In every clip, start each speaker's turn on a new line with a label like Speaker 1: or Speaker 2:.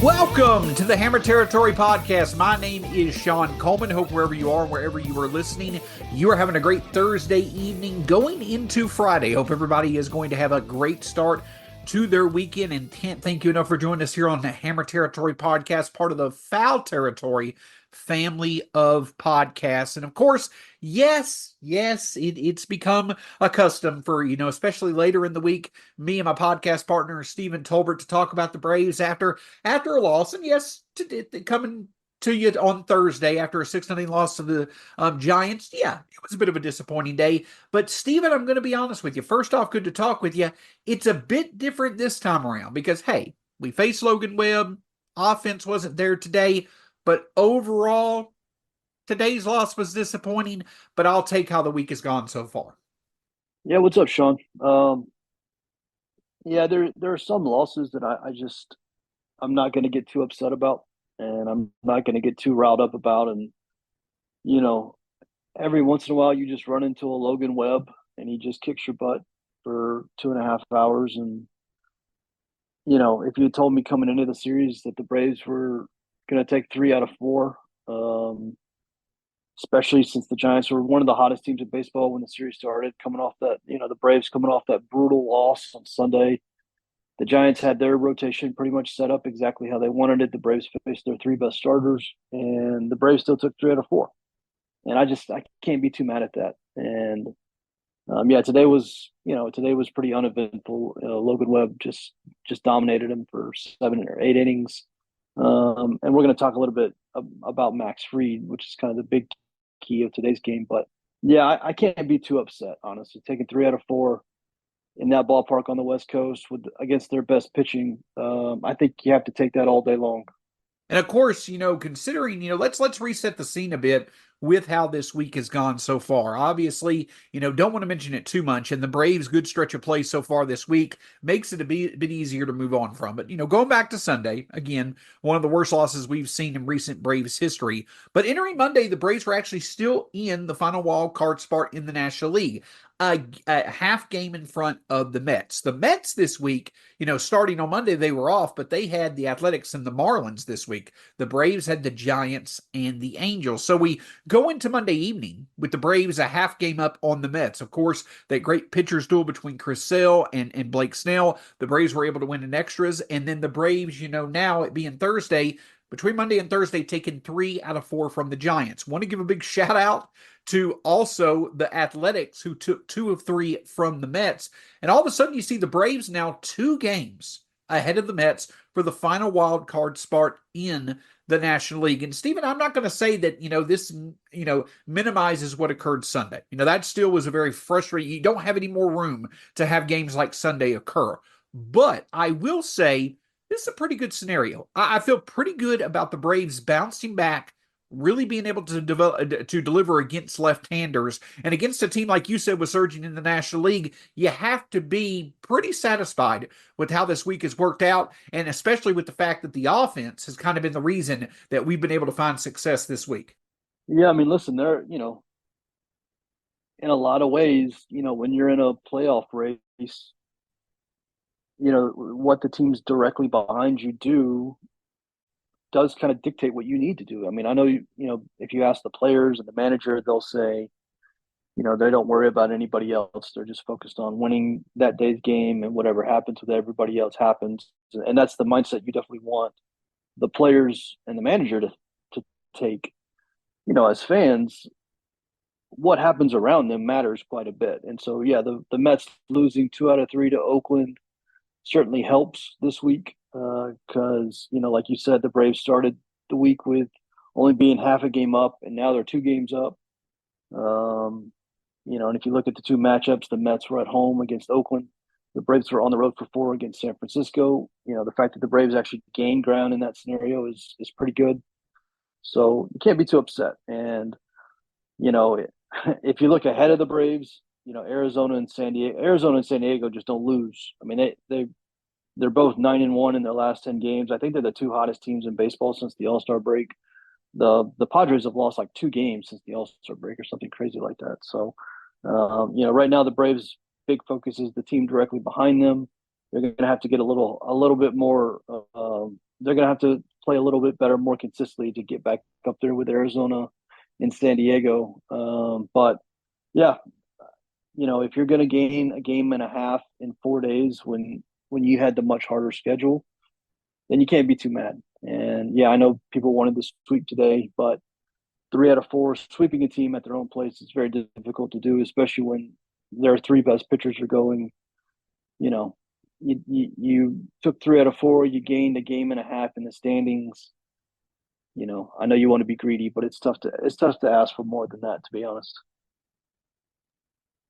Speaker 1: Welcome to the Hammer Territory Podcast. My name is Shawn Coleman. Hope wherever you are, wherever you are listening, you are having a great Thursday evening going into Friday. Hope everybody is going to have a great start to their weekend, and can't thank you enough for joining us here on the Hammer Territory Podcast, part of the Foul Territory family of podcasts. And of course, yes, it's become a custom for, especially later in the week, me and my podcast partner, Stephen Tolbert, to talk about the Braves after a loss. And yes, coming to you on Thursday after a 6-0 loss to the Giants. Yeah, it was a bit of a disappointing day. But Stephen, I'm going to be honest with you. First off, good to talk with you. It's a bit different this time around because, hey, we faced Logan Webb. Offense wasn't there today. But overall, today's loss was disappointing, but I'll take how the week has gone so far.
Speaker 2: Yeah, what's up, Shawn? Yeah, there are some losses that I'm not going to get too upset about, and I'm not going to get too riled up about. And you know, every once in a while, you just run into a Logan Webb, and he just kicks your butt for 2.5 hours. And if you had told me coming into the series that the Braves were going to take 3 out of 4, especially since the Giants were one of the hottest teams in baseball when the series started, coming off that, the Braves coming off that brutal loss on Sunday. The Giants had their rotation pretty much set up exactly how they wanted it. The Braves faced their 3 best starters, and the Braves still took 3 out of 4. And I can't be too mad at that. And today was pretty uneventful. Logan Webb just dominated him for 7 or 8 innings. And we're going to talk a little bit about Max Fried, which is kind of the big key of today's game. But yeah, I can't be too upset, honestly. Taking 3 out of 4 in that ballpark on the West Coast against their best pitching, I think you have to take that all day long.
Speaker 1: And of course, considering, let's reset the scene a bit with how this week has gone so far. Obviously, don't want to mention it too much. And the Braves' good stretch of play so far this week makes it a bit easier to move on from. But, going back to Sunday, again, one of the worst losses we've seen in recent Braves history. But entering Monday, the Braves were actually still in the final wild card spot in the National League. A half game in front of the Mets. The Mets this week, starting on Monday, they were off, but they had the Athletics and the Marlins this week. The Braves had the Giants and the Angels. So we go into Monday evening with the Braves a half game up on the Mets. Of course, that great pitcher's duel between Chris Sale and Blake Snell. The Braves were able to win in extras. And then the Braves, now it being Thursday, between Monday and Thursday, taking 3 out of 4 from the Giants. Want to give a big shout out to also the Athletics, who took 2 of 3 from the Mets. And all of a sudden, you see the Braves now 2 games ahead of the Mets for the final wild card spot in the National League. And Stephen, I'm not going to say that, this, minimizes what occurred Sunday. That still was a very frustrating. You don't have any more room to have games like Sunday occur. But I will say this is a pretty good scenario. I feel pretty good about the Braves bouncing back, really being able to deliver against left-handers. And against a team, like you said, was surging in the National League, you have to be pretty satisfied with how this week has worked out, and especially with the fact that the offense has kind of been the reason that we've been able to find success this week.
Speaker 2: Yeah, I mean, listen, they're, in a lot of ways, when you're in a playoff race, what the teams directly behind you do does kind of dictate what you need to do. I mean, I know, if you ask the players and the manager, they'll say, they don't worry about anybody else. They're just focused on winning that day's game, and whatever happens with everybody else happens. And that's the mindset you definitely want the players and the manager to take. As fans, what happens around them matters quite a bit. And so, yeah, the Mets losing 2 out of 3 to Oakland certainly helps this week because, like you said, the Braves started the week with only being half a game up, and now they're 2 games up. And if you look at the 2 matchups, the Mets were at home against Oakland. The Braves were on the road for 4 against San Francisco. The fact that the Braves actually gained ground in that scenario is pretty good. So you can't be too upset. And, if you look ahead of the Braves, Arizona and San Diego just don't lose. I mean, they're both 9-1 in their last 10 games. I think they're the 2 hottest teams in baseball since the All-Star break. The Padres have lost like 2 games since the All-Star break or something crazy like that. So, right now the Braves' big focus is the team directly behind them. They're going to have to get a little bit more they're going to have to play a little bit better, more consistently to get back up there with Arizona and San Diego. But yeah, if you're going to gain a game and a half in 4 days when you had the much harder schedule, then you can't be too mad. And yeah, I know people wanted the sweep today, but 3 out of 4 sweeping a team at their own place is very difficult to do, especially when their three best pitchers are going. You know, you took 3 out of 4, you gained a game and a half in the standings. I know you want to be greedy, but it's tough to ask for more than that, to be honest.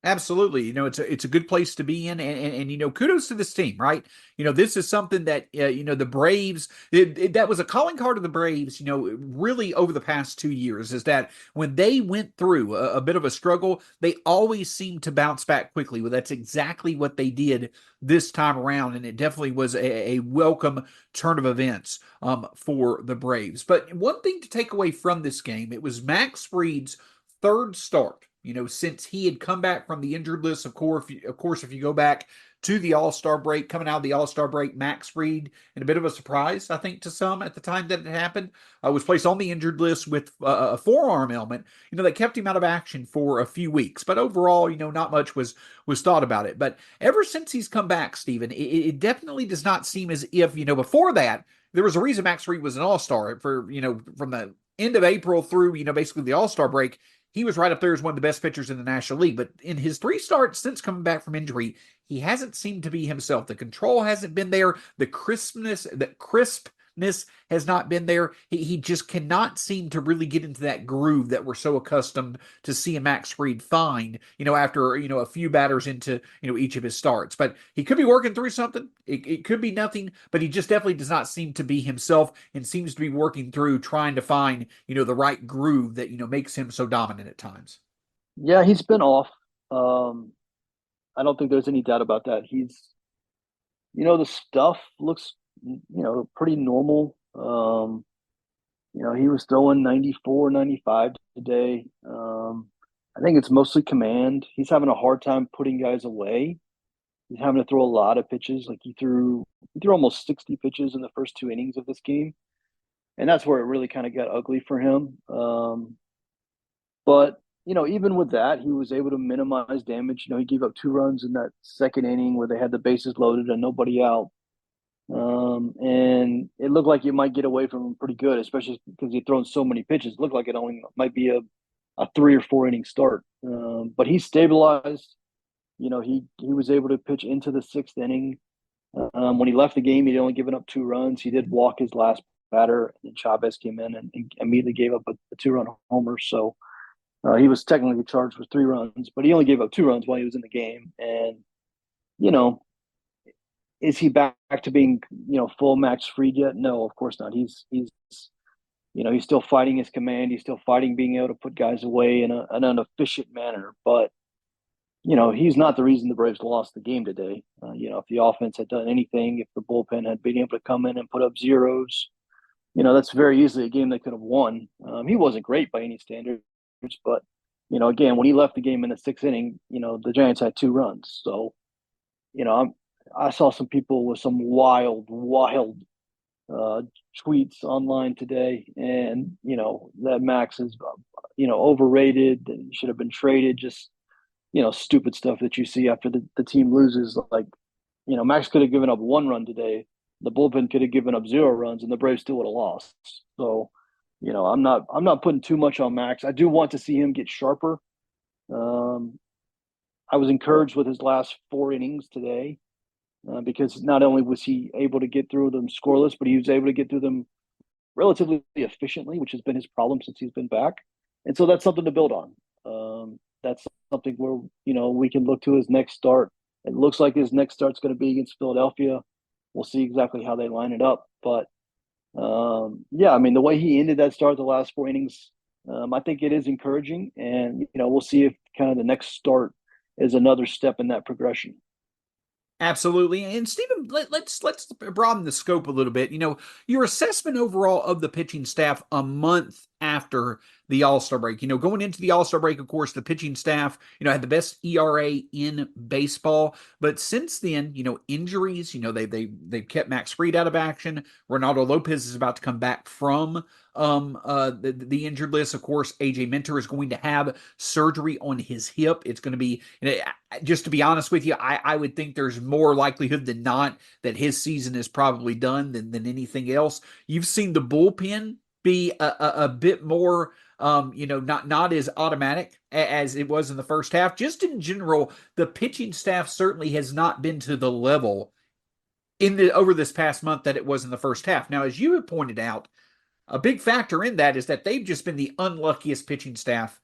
Speaker 1: Absolutely. It's a good place to be in, and kudos to this team, right? This is something that the Braves, that was a calling card of the Braves, really over the past 2 years, is that when they went through a bit of a struggle, they always seemed to bounce back quickly. Well, that's exactly what they did this time around, and it definitely was a welcome turn of events for the Braves. But one thing to take away from this game, it was Max Fried's third start, since he had come back from the injured list. Of course, if you go back to the All-Star break, coming out of the All-Star break, Max Fried, and a bit of a surprise, I think, to some at the time that it happened, was placed on the injured list with a forearm ailment, that kept him out of action for a few weeks. But overall, not much was thought about it. But ever since he's come back, Stephen, it definitely does not seem as if, before that, there was a reason Max Fried was an All-Star for, from the end of April through, basically the All-Star break. He was right up there as one of the best pitchers in the National League. But in his 3 starts since coming back from injury, he hasn't seemed to be himself. The control hasn't been there. The crispness has not been there. He just cannot seem to really get into that groove that we're so accustomed to seeing Max Fried find, after, a few batters into, each of his starts. But he could be working through something. It could be nothing, but he just definitely does not seem to be himself and seems to be working through trying to find, the right groove that, makes him so dominant at times.
Speaker 2: Yeah, he's been off. Um, I don't think there's any doubt about that. The stuff looks, pretty normal. He was throwing 94, 95 today. I think it's mostly command. He's having a hard time putting guys away. He's having to throw a lot of pitches. Like he threw almost 60 pitches in the first 2 innings of this game. And that's where it really kind of got ugly for him. But even with that, he was able to minimize damage. He gave up 2 runs in that second inning where they had the bases loaded and nobody out. And it looked like you might get away from him pretty good, especially because he'd thrown so many pitches. It looked like it only might be a 3 or 4 inning start. But he stabilized. He was able to pitch into the sixth inning. When he left the game, he'd only given up 2 runs. He did walk his last batter, and then Chavez came in and immediately gave up a 2-run homer. So he was technically charged with 3 runs, but he only gave up 2 runs while he was in the game. And you know, is he back to being full Max Fried yet? No, of course not. He's still fighting his command. He's still fighting being able to put guys away in an efficient manner. But he's not the reason the Braves lost the game today. If the offense had done anything, if the bullpen had been able to come in and put up zeros, that's very easily a game they could have won. He wasn't great by any standards, but again, when he left the game in the sixth inning, the Giants had 2 runs. So, I saw some people with some wild uh, tweets online today, and that Max is overrated and should have been traded. Just stupid stuff that you see after the team loses. Like, Max could have given up 1 run today. The bullpen could have given up 0 runs, and the Braves still would have lost. So, I'm not putting too much on Max. I do want to see him get sharper. Um, I was encouraged with his last 4 innings today, because not only was he able to get through them scoreless, but he was able to get through them relatively efficiently, which has been his problem since he's been back. And so that's something to build on. That's something where we can look to his next start. It looks like his next start's going to be against Philadelphia. We'll see exactly how they line it up, but yeah, I mean, the way he ended that start, the last 4 innings, I think it is encouraging, and we'll see if kind of the next start is another step in that progression.
Speaker 1: Absolutely. And Stephen, let's broaden the scope a little bit. Your assessment overall of the pitching staff a month after the All-Star break. Going into the All-Star break, of course, the pitching staff, had the best ERA in baseball. But since then, injuries, they've kept Max Fried out of action. Ronaldo Lopez is about to come back from the injured list. Of course, AJ Minter is going to have surgery on his hip. It's going to be, just to be honest with you, I would think there's more likelihood than not that his season is probably done than anything else. You've seen the bullpen be a bit more not as automatic as it was in the first half. Just in general, the pitching staff certainly has not been to the level over this past month that it was in the first half. Now, as you have pointed out, a big factor in that is that they've just been the unluckiest pitching staff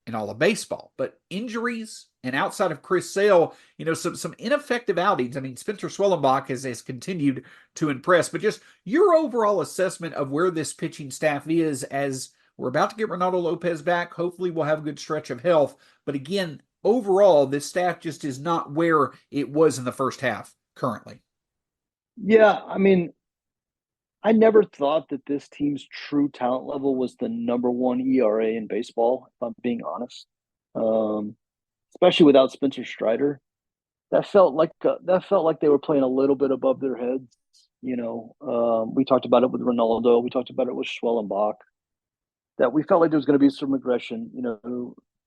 Speaker 1: in all of baseball. But injuries and outside of Chris Sale, some ineffective outings. I mean, Spencer Swellenbach has continued to impress, but just your overall assessment of where this pitching staff is as we're about to get Ronaldo Lopez back. Hopefully we'll have a good stretch of health. But again, overall, this staff just is not where it was in the first half currently.
Speaker 2: Yeah, I mean, I never thought that this team's true talent level was the number one ERA in baseball, if I'm being honest. Especially without Spencer Strider. That felt like they were playing a little bit above their heads. We talked about it with Ronaldo. We talked about it with Schwellenbach. That we felt like there was going to be some regression.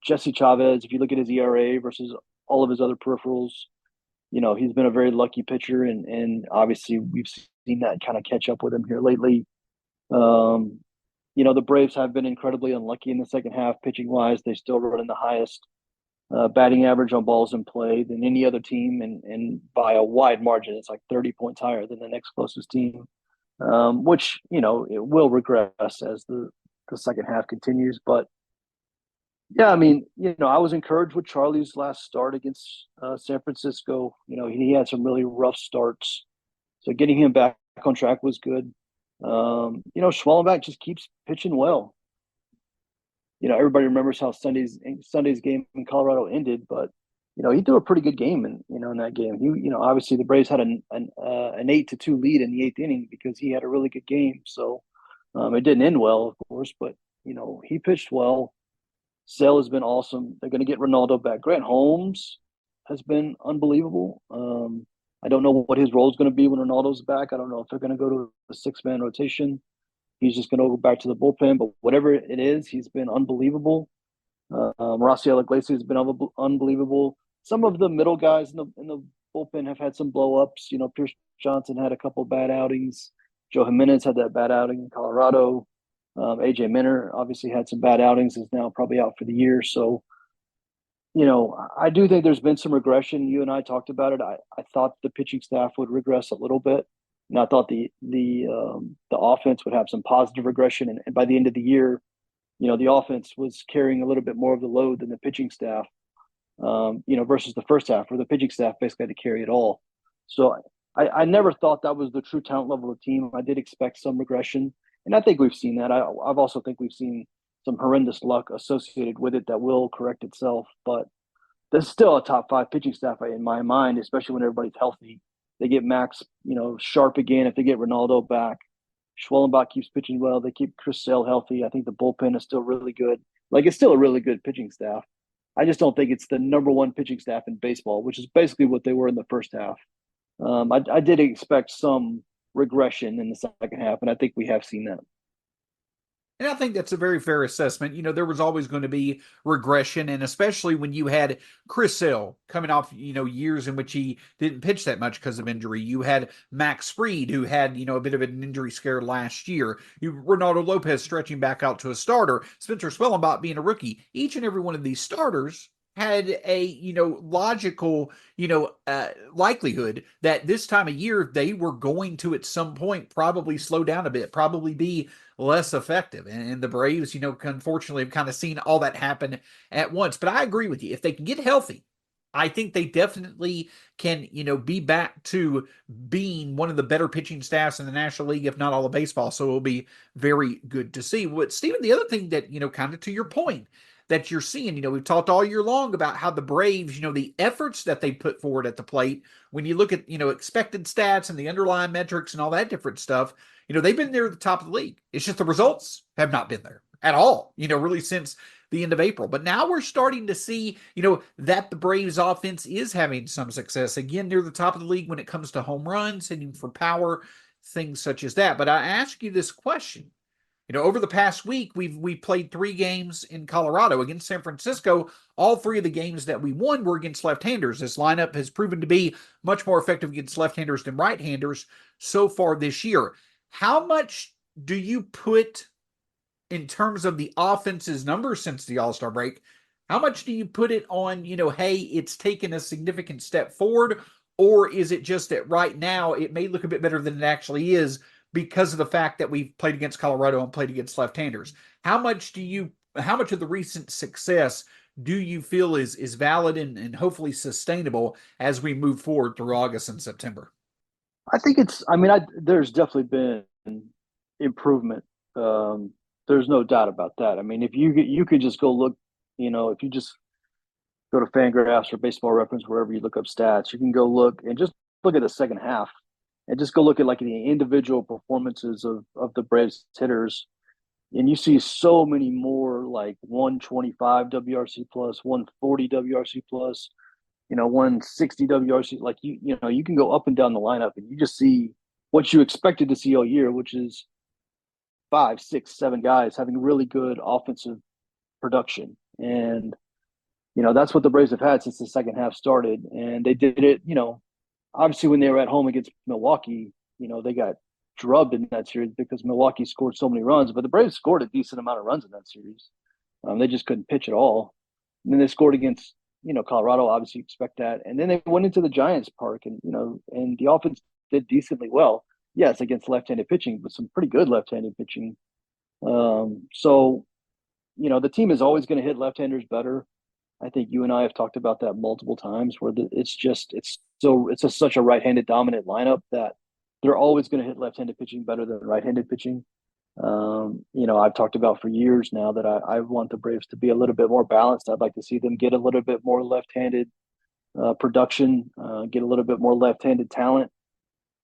Speaker 2: Jesse Chavez, if you look at his ERA versus all of his other peripherals, he's been a very lucky pitcher, and obviously we've seen that kind of catch up with him here lately. The Braves have been incredibly unlucky in the second half, pitching wise. They still run in the highest batting average on balls in play than any other team, and by a wide margin. It's like 30 points higher than the next closest team, which it will regress as the second half continues. But yeah, I mean, I was encouraged with Charlie's last start against San Francisco. He had some really rough starts, so getting him back on track was good. Schwellenbach just keeps pitching well. Everybody remembers how Sunday's game in Colorado ended, but he threw a pretty good game in that game. Obviously the Braves had an 8-2 lead in the eighth inning because he had a really good game. So it didn't end well, of course, but he pitched well. Sale has been awesome. They're going to get Ronaldo back. Grant Holmes has been unbelievable. I don't know what his role is going to be when Ronaldo's back. I don't know if they're going to go to a 6-man rotation. He's just going to go back to the bullpen, but whatever it is, he's been unbelievable. Raciel Iglesias has been unbelievable. Some of the middle guys in the bullpen have had some blow ups. Pierce Johnson had a couple of bad outings. Joe Jimenez had that bad outing in Colorado. AJ Minter obviously had some bad outings, is now probably out for the year. So, I do think there's been some regression. You and I talked about it. I thought the pitching staff would regress a little bit. And I thought the offense would have some positive regression. And by the end of the year, the offense was carrying a little bit more of the load than the pitching staff, versus the first half where the pitching staff basically had to carry it all. So I never thought that was the true talent level of the team. I did expect some regression. And I think we've seen that. I've also think we've seen some horrendous luck associated with it that will correct itself. But there's still a top 5 pitching staff in my mind, especially when everybody's healthy. They get Max, sharp again. If they get Ronaldo back, Schwellenbach keeps pitching well. They keep Chris Sale healthy. I think the bullpen is still really good. It's still a really good pitching staff. I just don't think it's the number one pitching staff in baseball, which is basically what they were in the first half. I did expect some regression in the second half, and I think we have seen that.
Speaker 1: And I think that's a very fair assessment. There was always going to be regression, and especially when you had Chris Sale coming off, years in which he didn't pitch that much because of injury. You had Max Fried, who had, a bit of an injury scare last year. Ronaldo Lopez stretching back out to a starter. Spencer Swellenbach being a rookie. Each and every one of these starters had a logical likelihood that this time of year they were going to at some point probably slow down a bit, probably be less effective. And the Braves, unfortunately have kind of seen all that happen at once. But I agree with you. If they can get healthy, I think they definitely can, be back to being one of the better pitching staffs in the National League, if not all of baseball. So it'll be very good to see. But Stephen, the other thing that, kind of to your point, that you're seeing, we've talked all year long about how the Braves, the efforts that they put forward at the plate, when you look at, expected stats and the underlying metrics and all that different stuff, they've been there at the top of the league. It's just the results have not been there. at all, really since the end of April. But now we're starting to see, that the Braves offense is having some success again near the top of the league when it comes to home runs, hitting for power, things such as that. But I ask you this question. Over the past week, we played 3 games in Colorado against San Francisco. All 3 of the games that we won were against left-handers. This lineup has proven to be much more effective against left-handers than right-handers so far this year. How much do you put in terms of the offense's numbers since the All-Star break? How much do you put it on, hey, it's taken a significant step forward, or is it just that right now it may look a bit better than it actually is because of the fact that we've played against Colorado and played against left-handers? How much of the recent success do you feel is valid and hopefully sustainable as we move forward through August and September?
Speaker 2: I think there's definitely been improvement. There's no doubt about that. I mean, if you could just go look, if you just go to Fangraphs or Baseball Reference, wherever you look up stats, you can go look and just look at the second half and just go look at like the individual performances of the Braves hitters. And you see so many more like 125 WRC plus, 140 WRC plus, 160 WRC. Like you can go up and down the lineup and you just see what you expected to see all year, which is 5, 6, 7 guys having really good offensive production. And, that's what the Braves have had since the second half started. And they did it, obviously when they were at home against Milwaukee, they got drubbed in that series because Milwaukee scored so many runs, but the Braves scored a decent amount of runs in that series. They just couldn't pitch at all. And then they scored against, Colorado, obviously you expect that. And then they went into the Giants park and the offense did decently well. Yes, against left-handed pitching, but some pretty good left-handed pitching. So, the team is always going to hit left-handers better. I think you and I have talked about that multiple times where it's such a right-handed dominant lineup that they're always going to hit left-handed pitching better than right-handed pitching. I've talked about for years now that I want the Braves to be a little bit more balanced. I'd like to see them get a little bit more left-handed production, get a little bit more left-handed talent.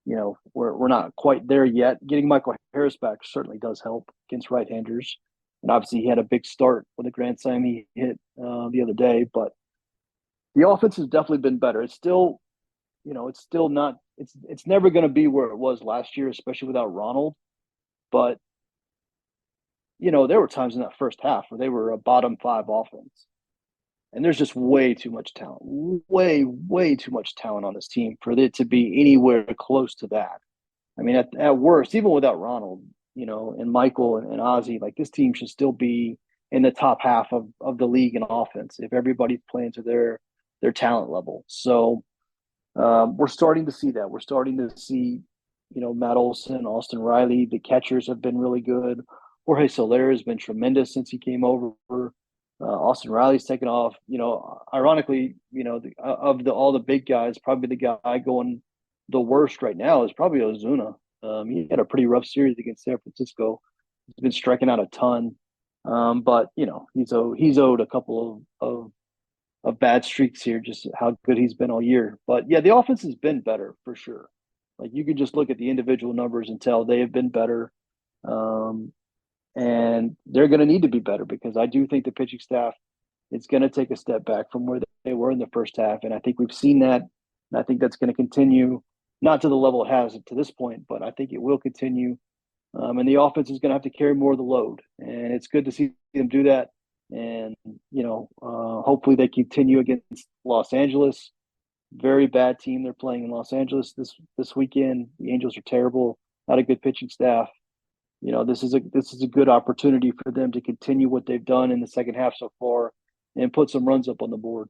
Speaker 2: We're not quite there yet. Getting Michael Harris back certainly does help against right-handers. And obviously he had a big start with a grand slam he hit the other day, but the offense has definitely been better. It's still, it's still not, it's never going to be where it was last year, especially without Ronald. But, there were times in that first half where they were a bottom 5 offense. And there's just way too much talent, way too much talent on this team for it to be anywhere close to that. I mean, at worst, even without Ronald, and Michael and Ozzie, like this team should still be in the top half of the league in offense if everybody's playing to their talent level. So we're starting to see that. We're starting to see, Matt Olson, Austin Riley, the catchers have been really good. Jorge Soler has been tremendous since he came over. Austin Riley's taken off. Ironically, all the big guys, probably the guy going the worst right now is probably Ozuna. He had a pretty rough series against San Francisco. He's been striking out a ton, but he's owed a couple of bad streaks here, just how good he's been all year. But yeah, the offense has been better for sure. Like you could just look at the individual numbers and tell they have been better. And they're going to need to be better because I do think the pitching staff is going to take a step back from where they were in the first half. And I think we've seen that. And I think that's going to continue, not to the level it has to this point, but I think it will continue. And the offense is going to have to carry more of the load. And it's good to see them do that. And, hopefully they continue against Los Angeles. Very bad team they're playing in Los Angeles this weekend. The Angels are terrible, not a good pitching staff. This is a good opportunity for them to continue what they've done in the second half so far and put some runs up on the board.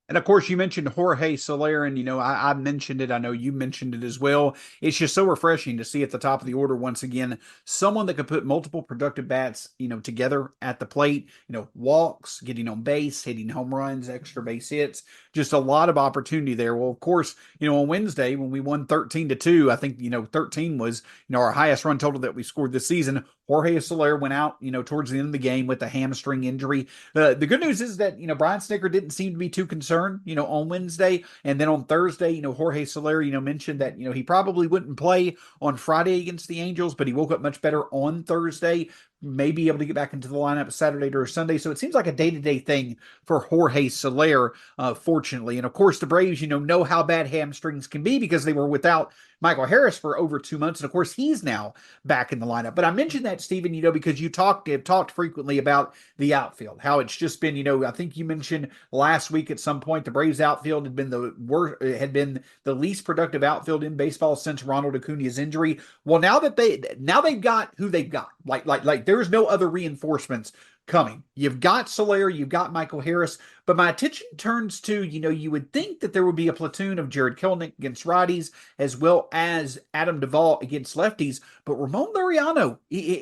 Speaker 1: And of course, you mentioned Jorge Soler, and I mentioned it. I know you mentioned it as well. It's just so refreshing to see at the top of the order once again someone that could put multiple productive bats, together at the plate. Walks, getting on base, hitting home runs, extra base hits. Just a lot of opportunity there. Well, of course, on Wednesday when we won 13-2, I think 13 was our highest run total that we scored this season. Jorge Soler went out, towards the end of the game with a hamstring injury. The good news is that, Brian Snitker didn't seem to be too concerned, on Wednesday. And then on Thursday, Jorge Soler, mentioned that, he probably wouldn't play on Friday against the Angels, but he woke up much better on Thursday. may be able to get back into the lineup Saturday or Sunday. So it seems like a day-to-day thing for Jorge Soler, fortunately. And of course, the Braves, know how bad hamstrings can be because they were without Michael Harris for over 2 months. And of course, he's now back in the lineup. But I mentioned that, Stephen, because you have talked frequently about the outfield, how it's just been, I think you mentioned last week at some point the Braves outfield had been the worst, had been the least productive outfield in baseball since Ronald Acuna's injury. Well, now they've got who they've got. Like there's no other reinforcements coming. You've got Soler, you've got Michael Harris, but my attention turns to, you would think that there would be a platoon of Jared Kelenic against righties as well as Adam Duvall against lefties, but Ramon Laureano,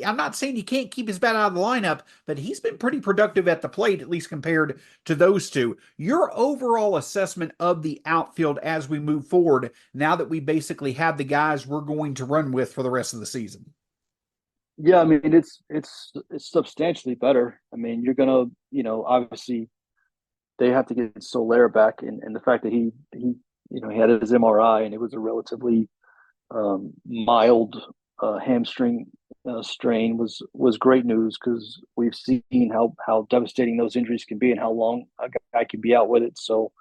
Speaker 1: I'm not saying he can't keep his bat out of the lineup, but he's been pretty productive at the plate, at least compared to those two. Your overall assessment of the outfield as we move forward, now that we basically have the guys we're going to run with for the rest of the season.
Speaker 2: Yeah, I mean it's substantially better. I mean, you're gonna, obviously they have to get Soler back, and the fact that he had his MRI and it was a relatively mild hamstring strain was great news because we've seen how devastating those injuries can be and how long a guy can be out with it. So,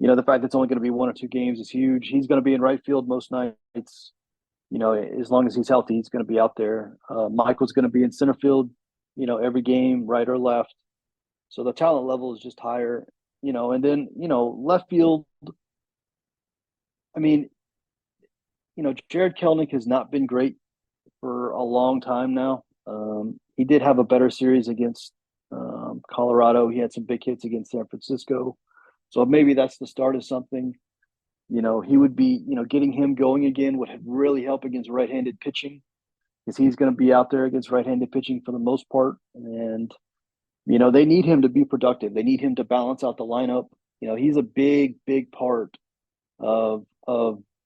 Speaker 2: the fact that it's only going to be 1 or 2 games is huge. He's going to be in right field most nights. As long as he's healthy, he's going to be out there. Michael's going to be in center field, every game, right or left. So the talent level is just higher, and then, left field. I mean, Jared Kelenic has not been great for a long time now. He did have a better series against Colorado. He had some big hits against San Francisco. So maybe that's the start of something. He would be, getting him going again would really help against right-handed pitching because he's going to be out there against right-handed pitching for the most part. And, they need him to be productive. They need him to balance out the lineup. He's a big, big part of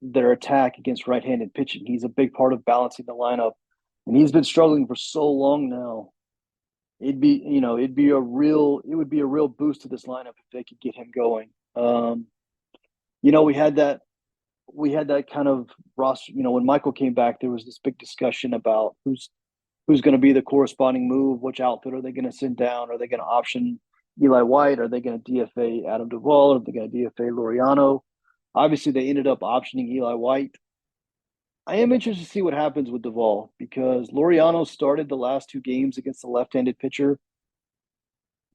Speaker 2: their attack against right-handed pitching. He's a big part of balancing the lineup. And he's been struggling for so long now. It would be a real boost to this lineup if they could get him going. We had that kind of roster. When Michael came back, there was this big discussion about who's going to be the corresponding move, which outfit are they going to send down? Are they going to option Eli White? Are they going to DFA Adam Duvall? Are they going to DFA Laureano? Obviously, they ended up optioning Eli White. I am interested to see what happens with Duvall because Laureano started the last 2 games against the left-handed pitcher.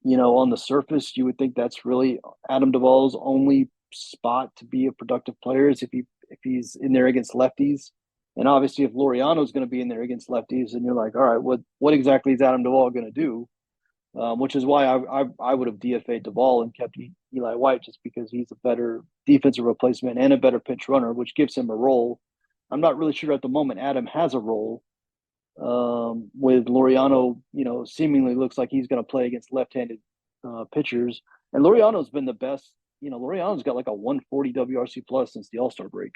Speaker 2: On the surface, you would think that's really Adam Duvall's only spot to be a productive player is if he's in there against lefties. And obviously, if Laureano is going to be in there against lefties, and you're like, all right, what exactly is Adam Duvall going to do? Which is why I would have DFA'd Duvall and kept Eli White just because he's a better defensive replacement and a better pinch runner, which gives him a role. I'm not really sure at the moment Adam has a role. With Laureano, seemingly looks like he's going to play against left-handed pitchers. And Laureano's been the best. Laureano's got like a 140 WRC plus since the All-Star break.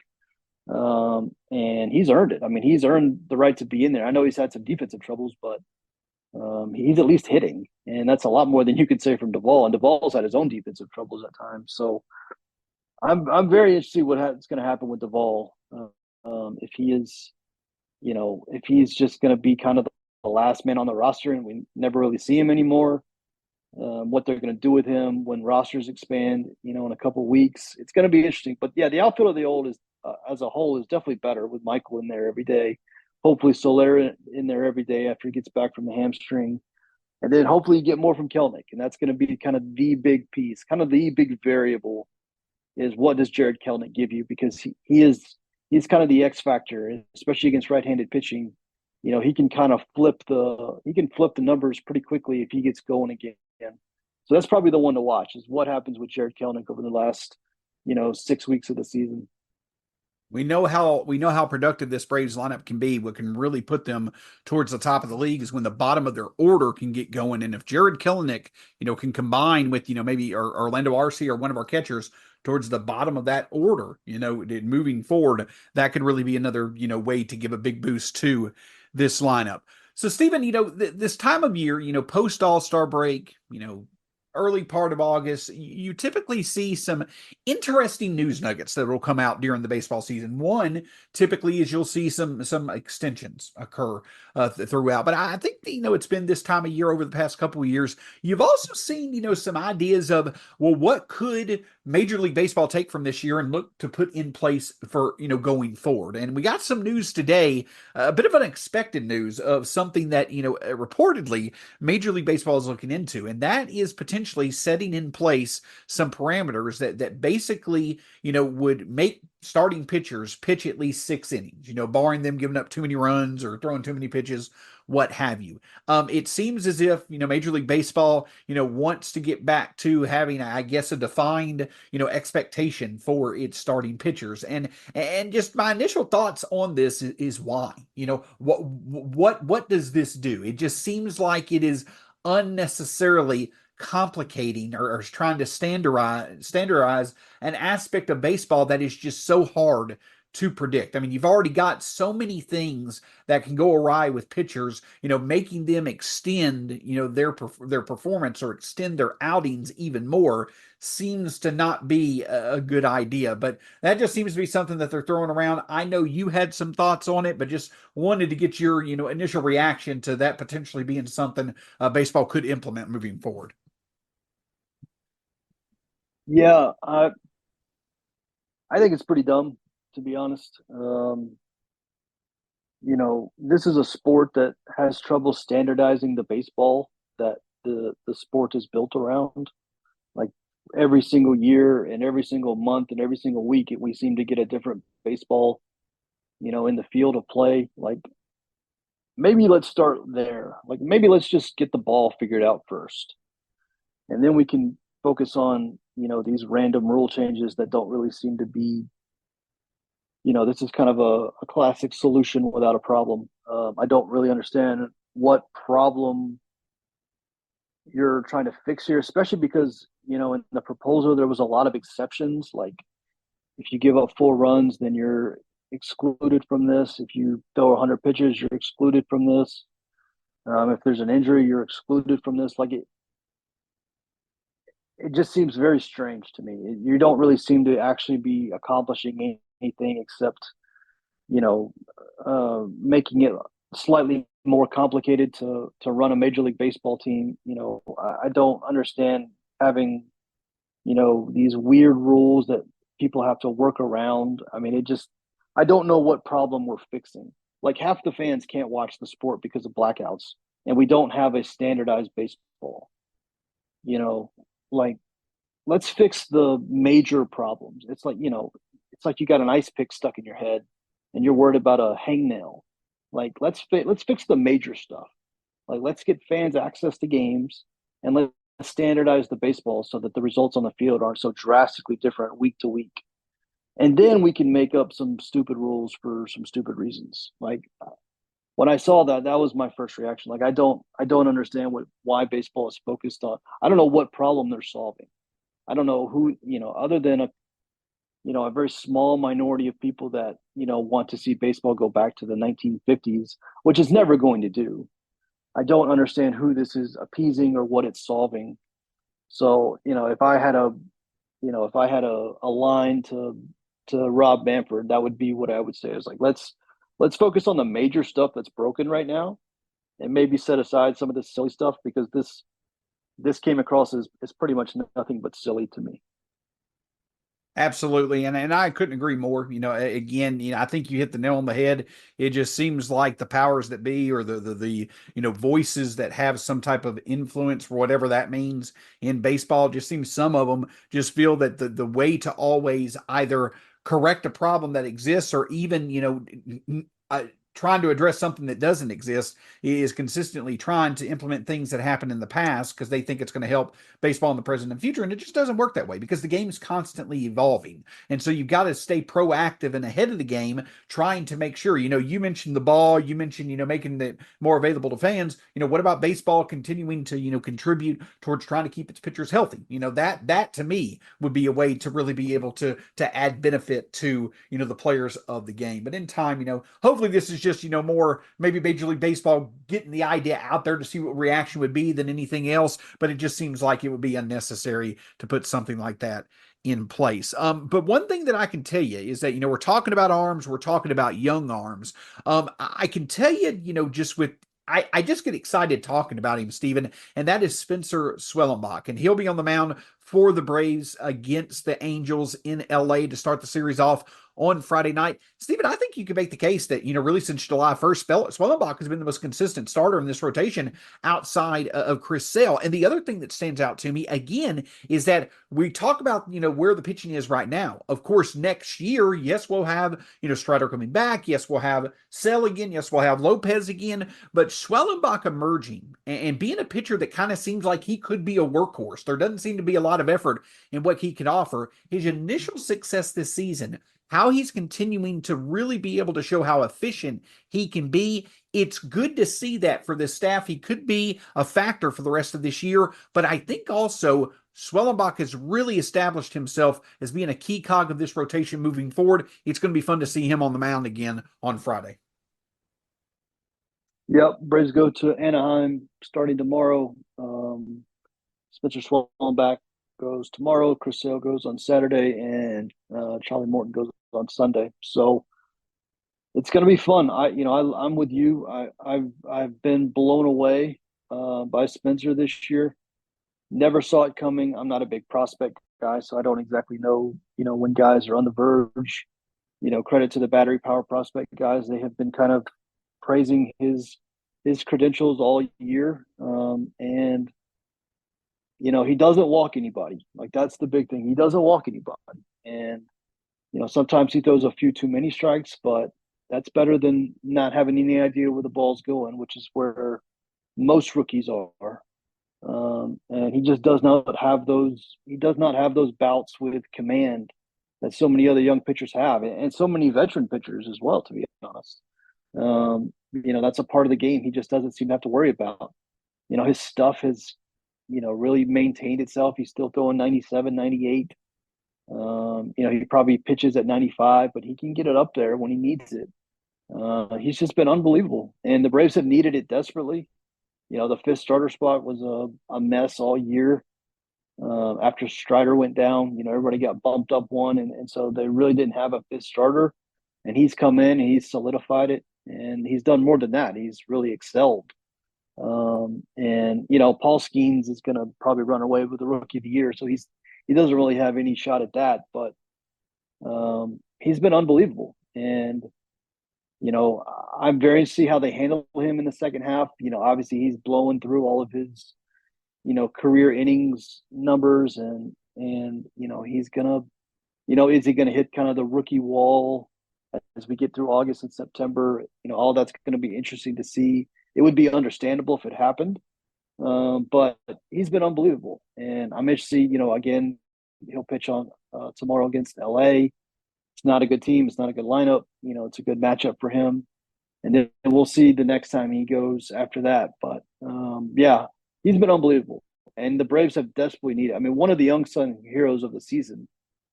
Speaker 2: And he's earned it. I mean, he's earned the right to be in there. I know he's had some defensive troubles, but he's at least hitting. And that's a lot more than you could say from Duvall. And Duvall's had his own defensive troubles at times. So I'm very interested what's going to happen with Duvall. If he is, if he's just going to be kind of the last man on the roster and we never really see him anymore, what they're going to do with him when rosters expand, in a couple of weeks, it's going to be interesting. But yeah, the outfield of the old is as a whole is definitely better with Michael in there every day. Hopefully Soler in there every day after he gets back from the hamstring. And then hopefully you get more from Kelenic. And that's going to be kind of the big piece, kind of the big variable is what does Jared Kelenic give you? Because he's kind of the X factor, especially against right-handed pitching. He can kind of flip the numbers pretty quickly if he gets going again. So that's probably the one to watch is what happens with Jared Kelenic over the last, 6 weeks of the season.
Speaker 1: We know how productive this Braves lineup can be. What can really put them towards the top of the league is when the bottom of their order can get going. And if Jared Kelenic, can combine with, maybe Orlando Arce or one of our catchers towards the bottom of that order, moving forward, that could really be another, way to give a big boost to this lineup. So, Stephen, this time of year, post All-Star break, early part of August, you typically see some interesting news nuggets that will come out during the baseball season. One typically is you'll see some extensions occur throughout. But I think it's been this time of year over the past couple of years. You've also seen some ideas of, well, what could Major League Baseball take from this year and look to put in place for going forward. And we got some news today, a bit of unexpected news of something that reportedly Major League Baseball is looking into, and that is potentially setting in place some parameters that basically, would make starting pitchers pitch at least 6 innings, barring them giving up too many runs or throwing too many pitches, what have you. It seems as if, Major League Baseball, wants to get back to having, I guess, a defined, expectation for its starting pitchers. And just my initial thoughts on this is why, what does this do? It just seems like it is unnecessarily complicating or trying to standardize an aspect of baseball that is just so hard to predict. I mean, you've already got so many things that can go awry with pitchers, making them extend, their performance or extend their outings even more seems to not be a good idea. But that just seems to be something that they're throwing around. I know you had some thoughts on it, but just wanted to get your, initial reaction to that potentially being something baseball could implement moving forward.
Speaker 2: Yeah, I think it's pretty dumb, to be honest. This is a sport that has trouble standardizing the baseball that the sport is built around. Like every single year and every single month and every single week, we seem to get a different baseball, in the field of play. Like maybe let's start there. Like maybe let's just get the ball figured out first, and then we can focus on these random rule changes that don't really seem to be. This is kind of a classic solution without a problem. I don't really understand what problem you're trying to fix here, especially because in the proposal there was a lot of exceptions. Like if you give up 4 runs, then you're excluded from this. If you throw 100 pitches, you're excluded from this. If there's an injury, you're excluded from this. Like it just seems very strange to me. You don't really seem to actually be accomplishing anything except making it slightly more complicated to run a Major League Baseball team. I don't understand having these weird rules that people have to work around. I mean, I don't know what problem we're fixing. Like half the fans can't watch the sport because of blackouts, and we don't have a standardized baseball. Like let's fix the major problems. It's like you got an ice pick stuck in your head and you're worried about a hangnail. Like let's fix the major stuff. Like let's get fans access to games and let's standardize the baseball so that the results on the field aren't so drastically different week to week. And then we can make up some stupid rules for some stupid reasons. Like when I saw that, that was my first reaction. Like I don't understand why baseball is focused on. I don't know what problem they're solving. I don't know who, other than a very small minority of people that, want to see baseball go back to the 1950s, which is never going to do. I don't understand who this is appeasing or what it's solving. So, if I had a line to Rob Manfred, that would be what I would say is like, let's focus on the major stuff that's broken right now and maybe set aside some of this silly stuff because this came across as pretty much nothing but silly to me.
Speaker 1: Absolutely. And I couldn't agree more. Again, I think you hit the nail on the head. It just seems like the powers that be or the voices that have some type of influence for whatever that means in baseball, just seems some of them just feel that the way to always either correct a problem that exists or even, trying to address something that doesn't exist is consistently trying to implement things that happened in the past because they think it's going to help baseball in the present and future. And it just doesn't work that way because the game's constantly evolving. And so you've got to stay proactive and ahead of the game, trying to make sure, you mentioned the ball, you mentioned, making it more available to fans. What about baseball continuing to, contribute towards trying to keep its pitchers healthy? That to me would be a way to really be able to add benefit to, the players of the game. But in time, hopefully this is just just, more maybe Major League Baseball getting the idea out there to see what reaction would be than anything else. But it just seems like it would be unnecessary to put something like that in place. But one thing that I can tell you is that, we're talking about arms, we're talking about young arms. I can tell you, just with I just get excited talking about him, Stephen, and that is Spencer Swellenbach. And he'll be on the mound for the Braves against the Angels in LA to start the series off on Friday night. Stephen, I think you could make the case that, really since July 1st, Swellenbach has been the most consistent starter in this rotation outside of Chris Sale. And the other thing that stands out to me, again, is that we talk about, where the pitching is right now. Of course, next year, yes, we'll have, Strider coming back. Yes, we'll have Sale again. Yes, we'll have Lopez again. But Schwellenbach emerging and being a pitcher that kind of seems like he could be a workhorse. There doesn't seem to be a lot of effort in what he could offer. His initial success this season, how he's continuing to really be able to show how efficient he can be. It's good to see that for this staff. He could be a factor for the rest of this year, but I think also Swellenbach has really established himself as being a key cog of this rotation moving forward. It's going to be fun to see him on the mound again on Friday.
Speaker 2: Yep, Braves go to Anaheim starting tomorrow. Spencer Swellenbach goes tomorrow. Chris Sale goes on Saturday, and Charlie Morton goes on Sunday. So it's going to be fun. I'm with you. I've been blown away by Spencer this year. Never saw it coming. I'm not a big prospect guy, so I don't exactly know. When guys are on the verge. Credit to the battery power prospect guys. They have been kind of praising his credentials all year, and he doesn't walk anybody. Like, that's the big thing. He doesn't walk anybody, and sometimes he throws a few too many strikes, but that's better than not having any idea where the ball's going, which is where most rookies are. And he just does not have those. He does not have those bouts with command that so many other young pitchers have, and so many veteran pitchers as well. To be honest, that's a part of the game he just doesn't seem to have to worry about. His stuff has, really maintained itself. He's still throwing 97, 98. He probably pitches at 95, but he can get it up there when he needs it. He's just been unbelievable, and the Braves have needed it desperately. The fifth starter spot was a mess all year. After Strider went down, everybody got bumped up one, and so they really didn't have a fifth starter. And he's come in and he's solidified it, and he's done more than that. He's really excelled. And Paul Skeens is going to probably run away with the Rookie of the Year, so he doesn't really have any shot at that. But he's been unbelievable, and I'm very to see how they handle him in the second half. Obviously he's blowing through all of his, career innings numbers, and he's gonna, is he gonna hit kind of the rookie wall as we get through August and September? All that's going to be interesting to see. It would be understandable if it happened, but he's been unbelievable, and I'm interested to see. Again, he'll pitch on tomorrow against LA. It's not a good team. It's not a good lineup. It's a good matchup for him. And then we'll see the next time he goes after that. But, yeah, he's been unbelievable. And the Braves have desperately needed. I mean, one of the unsung heroes of the season,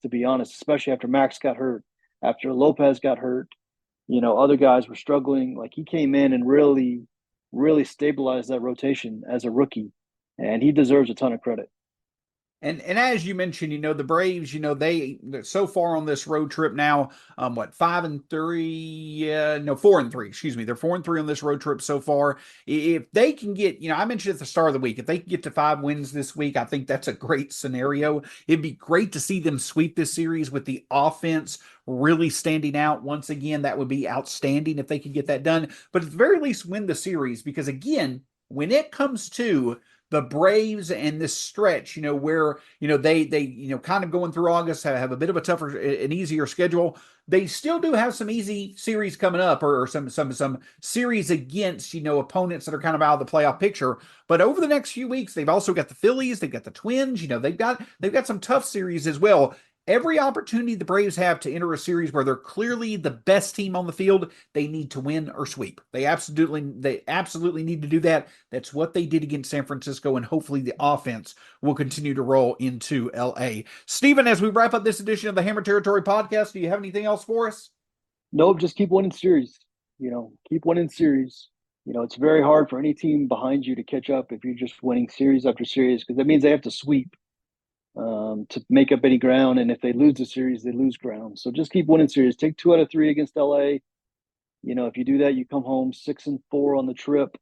Speaker 2: to be honest, especially after Max got hurt, after Lopez got hurt, other guys were struggling. Like, he came in and really, really stabilized that rotation as a rookie. And he deserves a ton of credit.
Speaker 1: And as you mentioned, the Braves, they so far on this road trip now, 5-3, no, 4-3, excuse me. They're 4-3 on this road trip so far. If they can get, I mentioned at the start of the week, if they can get to 5 wins this week, I think that's a great scenario. It'd be great to see them sweep this series with the offense really standing out once again. That would be outstanding if they could get that done. But at the very least, win the series, because again, when it comes to the Braves and this stretch, where, they kind of going through August, have a bit of a tougher and easier schedule. They still do have some easy series coming up, or some series against, opponents that are kind of out of the playoff picture. But over the next few weeks, they've also got the Phillies, they've got the Twins, they've got some tough series as well. Every opportunity the Braves have to enter a series where they're clearly the best team on the field, they need to win or sweep. They absolutely need to do that. That's what they did against San Francisco, and hopefully the offense will continue to roll into LA. Stephen, as we wrap up this edition of the Hammer Territory podcast, do you have anything else for us?
Speaker 2: Nope, just keep winning series. keep winning series. It's very hard for any team behind you to catch up if you're just winning series after series, because that means they have to sweep to make up any ground. And if they lose the series, they lose ground. So just keep winning series. Take 2 out of 3 against LA. If you do that, you come home 6-4 on the trip.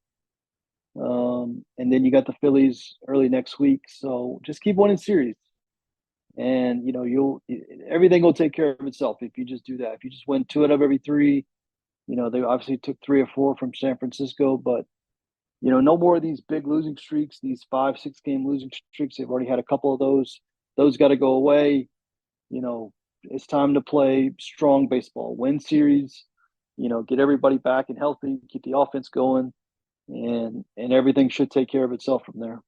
Speaker 2: And then you got the Phillies early next week. So just keep winning series. And everything will take care of itself if you just do that. If you just win 2 out of every 3, they obviously took 3 or 4 from San Francisco, but no more of these big losing streaks, these 5-6 game losing streaks. They've already had a couple of those. Those got to go away. It's time to play strong baseball, win series, get everybody back and healthy, keep the offense going, and everything should take care of itself from there.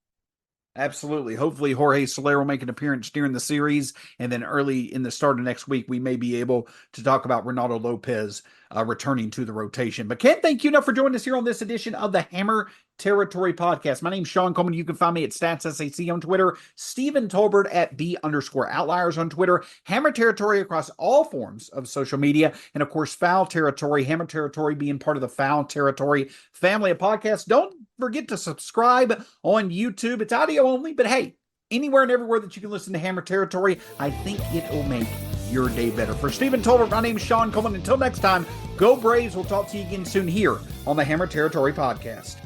Speaker 1: Absolutely. Hopefully, Jorge Soler will make an appearance during the series. And then early in the start of next week, we may be able to talk about Renato Lopez returning to the rotation. But Ken, thank you enough for joining us here on this edition of the Hammer Territory Podcast. My name's Shawn Coleman. You can find me at StatsSAC on Twitter, Stephen Tolbert at @B_Outliers on Twitter, Hammer Territory across all forms of social media, and of course, Foul Territory, Hammer Territory being part of the Foul Territory family of podcasts. Don't forget to subscribe on YouTube. It's audio only, but hey, anywhere and everywhere that you can listen to Hammer Territory, I think it will make your day better. For Stephen Tolbert, my name is Shawn Coleman. Until next time, go Braves. We'll talk to you again soon here on the Hammer Territory Podcast.